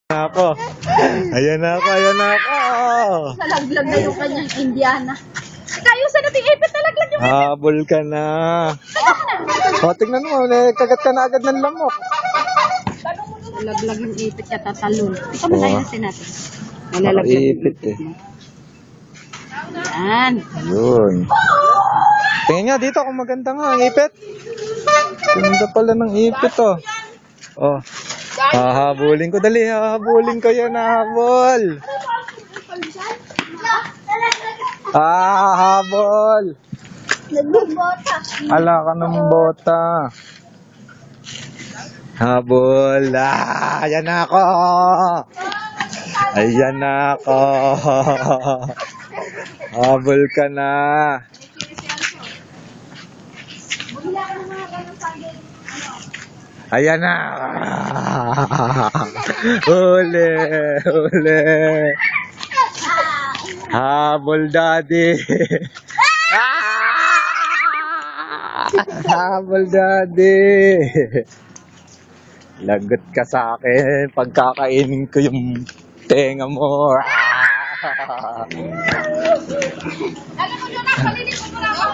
Ako. Ayan na ako, ayan na ako. Nalaglag na yung kanyang Indiana. Kayo sa nating ipit, nalaglag yung Habol ka na. O, tingnan mo, kagat ka na agad ng lamok. nalaglag yung ipit ka tatalon. Ito ba tayo natin natin? Nalalaglag yung Ipit eh. mo. Yan. Yun. Tingnan nga dito kung maganda nga ang ipit. Ganda pala ng ipit oh. Oh. Hahabulin ko, dali, hahabulin ko yan, hahabol. Hahabol. Nagbubota. Ala ka ng bota. Habol. Ayan na ako. Ayan na ako. Habol ka na. Ayan na. Uli. Uli. Habol daddy. Habol daddy. Lagot ka sa akin. Pagkakainin ko yung tenga mo. Alam mo, Jonah, palinis mo na ako.